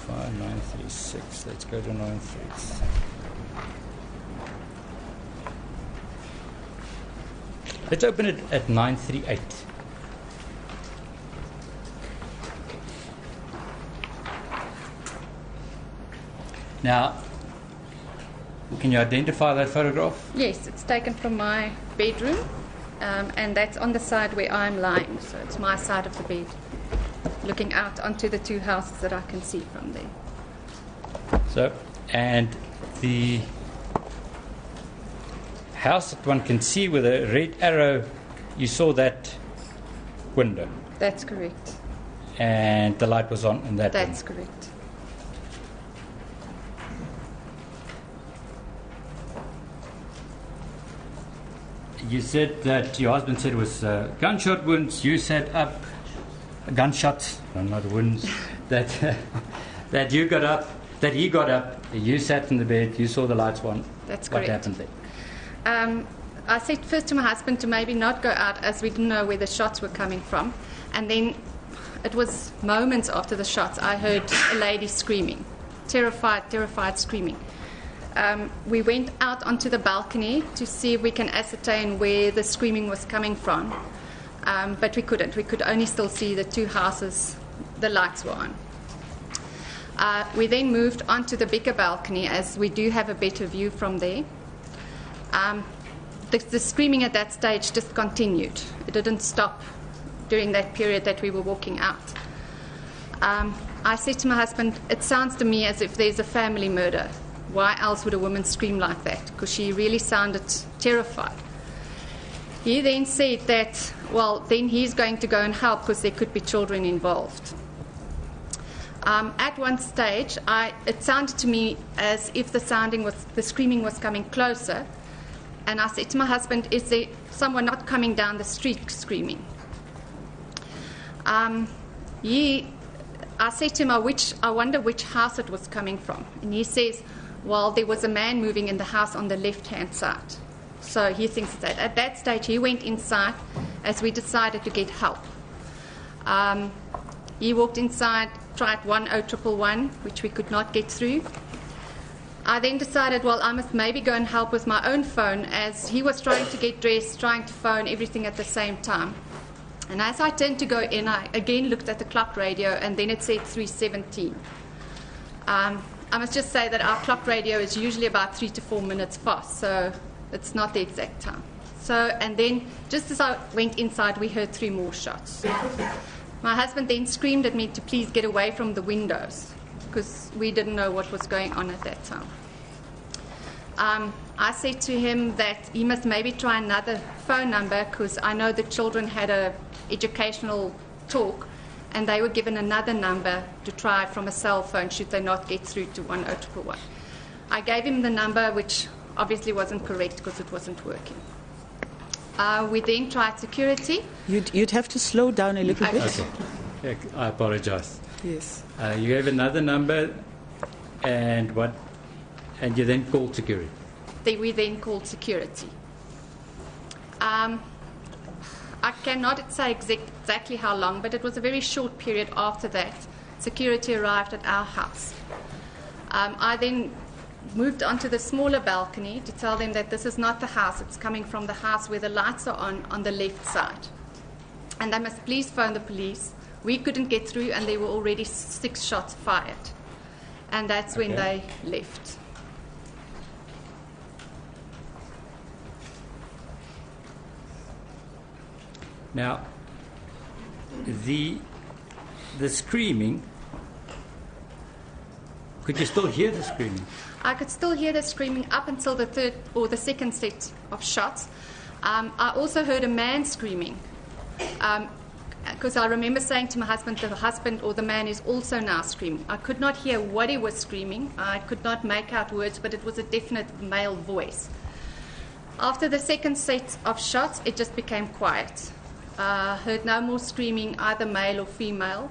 Five, 936. Let's go to 936. Let's open it at 938. Now, can you identify that photograph? Yes, it's taken from my bedroom, and that's on the side where I'm lying, so it's my side of the bed, looking out onto the 2 houses that I can see from there. So, and the house that one can see with a red arrow, you saw that window? That's correct. And the light was on in that window? That's correct. You said that your husband said it was gunshot wounds. You sat up, gunshots, no, not wounds. that you got up, that he got up. You sat in the bed. You saw the lights on. That's correct. What happened there? I said first to my husband to maybe not go out, as we didn't know where the shots were coming from, and then it was moments after the shots I heard a lady screaming, terrified screaming. We went out onto the balcony to see if we can ascertain where the screaming was coming from, but we couldn't. We could only still see the 2 houses the lights were on. We then moved onto the bigger balcony, as we do have a better view from there. The screaming at that stage just continued. It didn't stop during that period that we were walking out. I said to my husband, it sounds to me as if there's a family murder. Why else would a woman scream like that? Because she really sounded terrified. He then said that, well, then he's going to go and help because there could be children involved. At one stage, it sounded to me as if the screaming was coming closer. And I said to my husband, is there someone not coming down the street screaming? I said to him, I wonder which house it was coming from. And he says, well, there was a man moving in the house on the left-hand side. So he thinks that. At that stage, he went inside as we decided to get help. He walked inside, tried 10111, which we could not get through. I then decided, well, I must maybe go and help with my own phone, as he was trying to get dressed, trying to phone, everything at the same time. And as I turned to go in, I again looked at the clock radio, and then it said 3:17. I must just say that our clock radio is usually about 3 to 4 minutes fast, so It's not the exact time. So, and then just as I went inside, we heard 3 more shots. My husband then screamed at me to please get away from the windows because we didn't know what was going on at that time. I said to him that he must maybe try another phone number because I know the children had a educational talk and they were given another number to try from a cell phone should they not get through to 10111. I gave him the number, which obviously wasn't correct because it wasn't working. We then tried security. You'd have to slow down a little bit. Okay. I apologize. Yes. You gave another number, and what? And you then called security. We then called security. I cannot say exactly how long, but it was a very short period after that. Security arrived at our house. I then moved onto the smaller balcony to tell them that this is not the house. It's coming from the house where the lights are on the left side. And they must please phone the police. We couldn't get through, and there were already 6 shots fired. And that's when they left. Now, the screaming, could you still hear the screaming? I could still hear the screaming up until the third or the second set of shots. I also heard a man screaming because I remember saying to my husband, the husband or the man is also now screaming. I could not hear what he was screaming. I could not make out words, but it was a definite male voice. After the second set of shots, it just became quiet. Heard no more screaming, either male or female.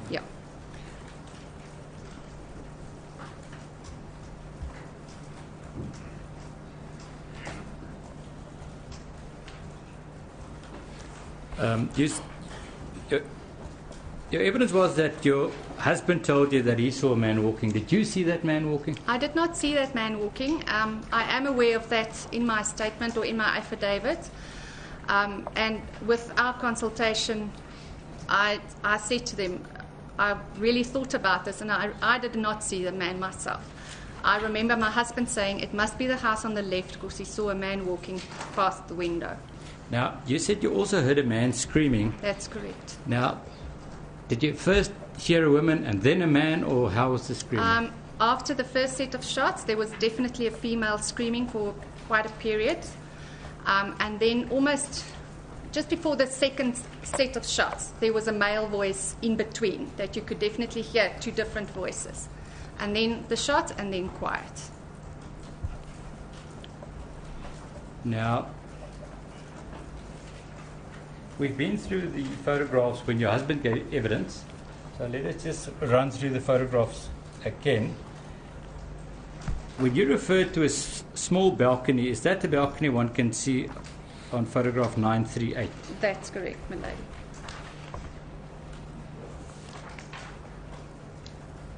Yeah. Your evidence was that your husband told you that he saw a man walking. Did you see that man walking? I did not see that man walking. I am aware of that in my statement or in my affidavit. And with our consultation, I said to them, I really thought about this, and I did not see the man myself. I remember my husband saying it must be the house on the left because he saw a man walking past the window. Now, you said you also heard a man screaming. That's correct. Now, did you first hear a woman and then a man, or how was the screaming? After the first set of shots, there was definitely a female screaming for quite a period. And then almost just before the second set of shots, there was a male voice in between that you could definitely hear 2 different voices. And then the shot and then quiet. Now, we've been through the photographs when your husband gave evidence. So let us just run through the photographs again. When you refer to a small balcony, is that the balcony one can see on photograph 938? That's correct, my lady.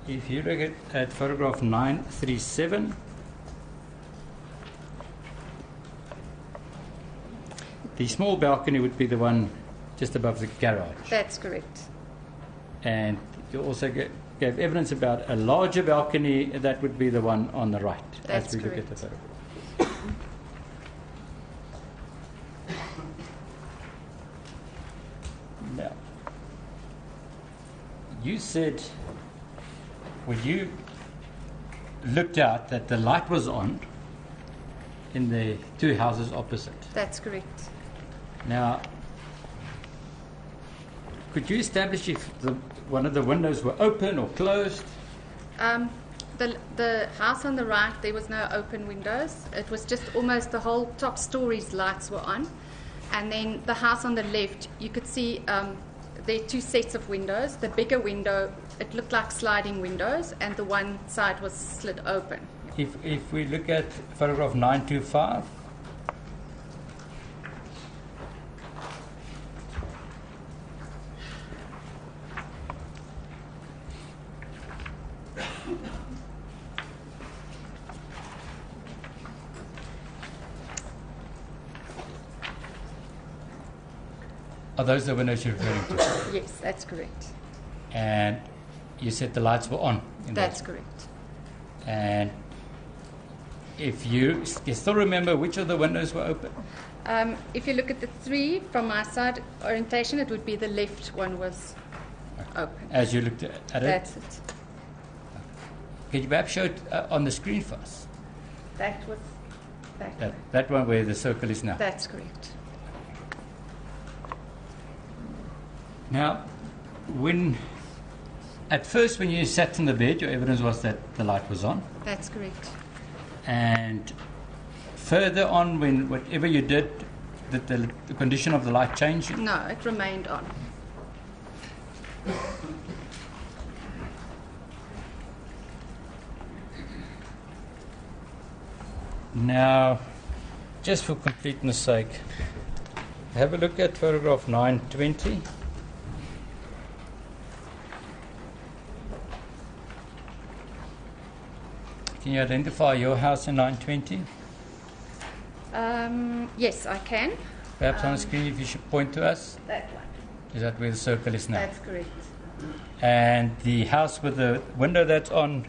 If you look at photograph 937, the small balcony would be the one just above the garage. That's correct. And you also gave evidence about a larger balcony, that would be the one on the right. That's as we correct. Look at the photograph. Now, you said when you looked out that the light was on in the 2 houses opposite. That's correct. Now, could you establish if one of the windows were open or closed? The house on the right, there was no open windows. It was just almost the whole top story's lights were on. And then the house on the left, you could see there are 2 sets of windows. The bigger window, it looked like sliding windows, and the one side was slid open. If we look at photograph 925, are those the windows you're referring to? Yes, that's correct. And you said the lights were on? That's correct. And if you still remember which of the windows were open? If you look at the three from my side orientation, it would be the left one was open. As you looked at it? That's it. Could you perhaps show it on the screen for us? That was That one where the circle is now? That's correct. Now, at first when you sat in the bed, your evidence was that the light was on. That's correct. And further on, whatever you did the condition of the light change? No, it remained on. Now, just for completeness sake, have a look at photograph 920. Can you identify your house in 920? Yes, I can. Perhaps on the screen, if you should point to us. That one. Is that where the circle is now? That's correct. And the house with the window that's on,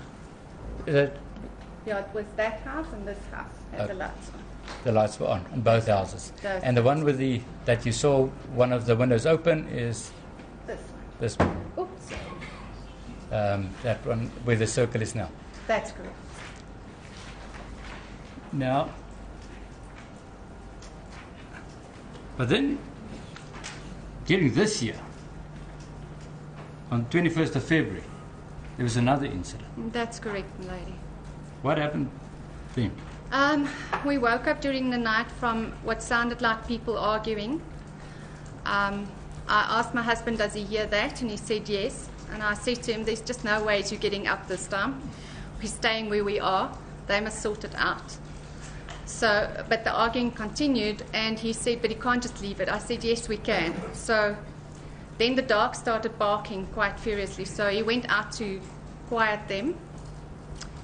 is it? Yeah, it was that house and this house had the lights on. The lights were on both houses. Those and the one with that you saw one of the windows open is this one. This one. Oops. That one where the circle is now. That's correct. Now, but then during this year, on 21st of February, there was another incident. That's correct, lady. What happened then? We woke up during the night from what sounded like people arguing. I asked my husband, does he hear that? And he said yes. And I said to him, there's just no way you're getting up this time. We're staying where we are. They must sort it out. So, but the arguing continued, and he said, but he can't just leave it. I said, yes, we can. So then the dogs started barking quite furiously. So he went out to quiet them.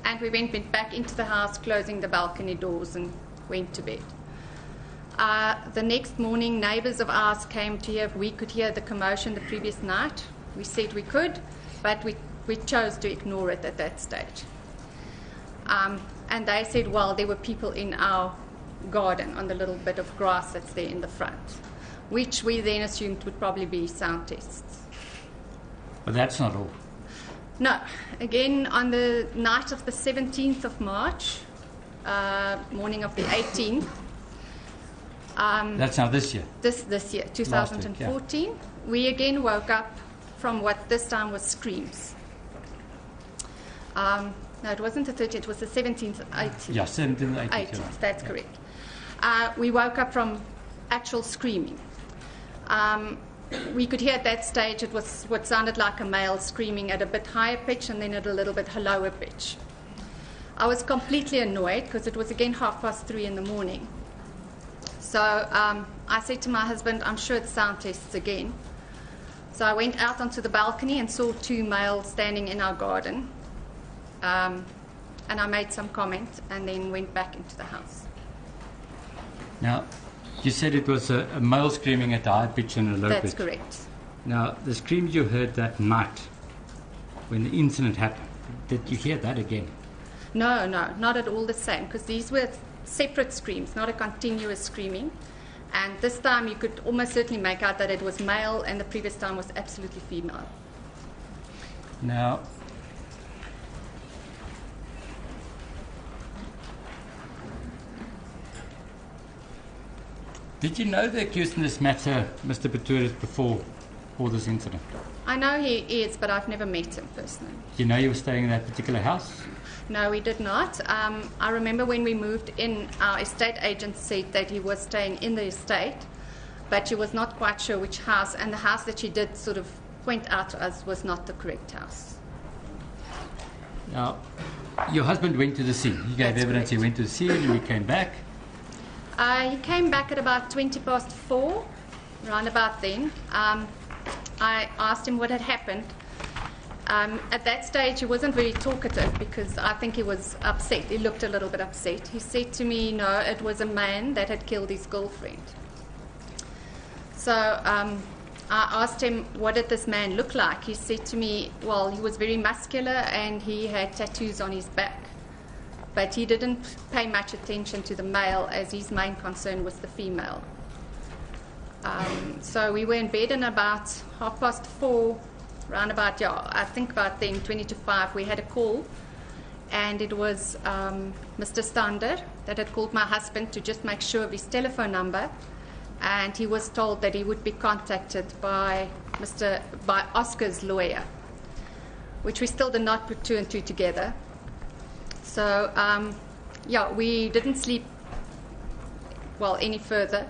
And we went back into the house, closing the balcony doors, and went to bed. The next morning, neighbours of ours came to hear if we could hear the commotion the previous night. We said we could, but we chose to ignore it at that stage. And they said, well, there were people in our garden on the little bit of grass that's there in the front, which we then assumed would probably be sound tests. But that's not all. No. Again, on the night of the 17th of March, morning of the 18th. That's now this year? This year, 2014. Week, yeah. We again woke up from what this time was screams. No, it wasn't the 13th, it was the 17th, 18th. Yeah, 17th, 18th. 18th, that's correct. We woke up from actual screaming. We could hear at that stage it was what sounded like a male screaming at a bit higher pitch and then at a little bit lower pitch. I was completely annoyed because it was again 3:30 in the morning. So I said to my husband, I'm sure it's sound tests again. So I went out onto the balcony and saw two males standing in our garden. And I made some comment and then went back into the house. Now, you said it was a male screaming at a high pitch and a low pitch. That's correct. Now, the screams you heard that night when the incident happened, did you hear that again? No, not at all the same, because these were separate screams, not a continuous screaming. And this time you could almost certainly make out that it was male and the previous time was absolutely female. Now, did you know the accused in this matter, Mr. Pistorius, before this incident? I know he is, but I've never met him personally. Do you know he was staying in that particular house? No, we did not. I remember when we moved in, our estate agent said that he was staying in the estate, but she was not quite sure which house, and the house that she did sort of point out to us was not the correct house. Now, your husband went to the scene. He gave evidence. Correct. He went to the scene and he came back. He came back at about 4:20, round about then. I asked him what had happened. At that stage, he wasn't very talkative because I think he was upset. He looked a little bit upset. He said to me, no, it was a man that had killed his girlfriend. So I asked him, what did this man look like? He said to me, well, he was very muscular and he had tattoos on his back. but he didn't pay much attention to the male, as his main concern was the female. So we were in bed, and about 4:30, round about, I think about then, 20 to 5, we had a call, and it was Mr. Stander that had called my husband to just make sure of his telephone number, and he was told that he would be contacted by Oscar's lawyer, which we still did not put two and two together. So, we didn't sleep any further.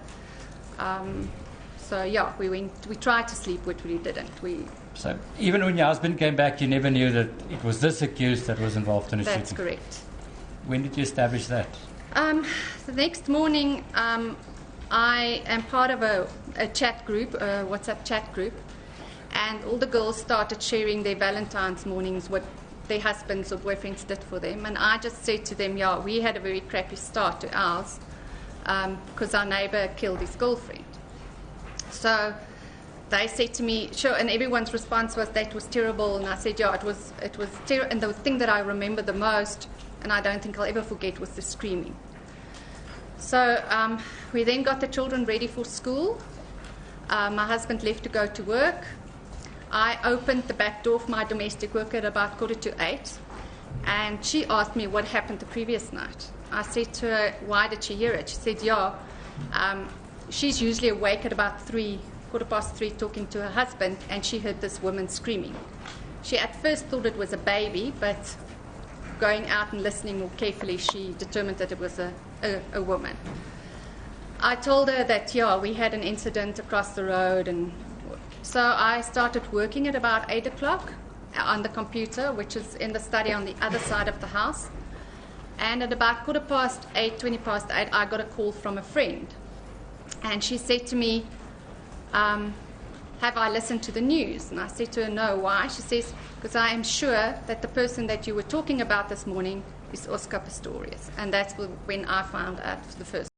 We tried to sleep, but we didn't. So even when your husband came back, you never knew that it was this accused that was involved in the shooting? That's correct. When did you establish that? The next morning, I am part of a chat group, a WhatsApp chat group, and all the girls started sharing their Valentine's mornings, what their husbands or boyfriends did for them. And I just said to them, we had a very crappy start to ours because our neighbor killed his girlfriend. So they said to me, sure, and everyone's response was, that was terrible. And I said, it was terrible. And the thing that I remember the most, and I don't think I'll ever forget, was the screaming. So we then got the children ready for school. My husband left to go to work. I opened the back door of my domestic worker at about 7:45, and she asked me what happened the previous night. I said to her, why did she hear it? She said, she's usually awake at about 3:15, talking to her husband, and she heard this woman screaming. She at first thought it was a baby, but going out and listening more carefully, she determined that it was a woman. I told her that, we had an incident across the road, and so I started working at about 8 o'clock on the computer, which is in the study on the other side of the house. And at about 8:20, I got a call from a friend. And she said to me, have I listened to the news? And I said to her, no. Why? She says, because I am sure that the person that you were talking about this morning is Oscar Pistorius. And that's when I found out the first.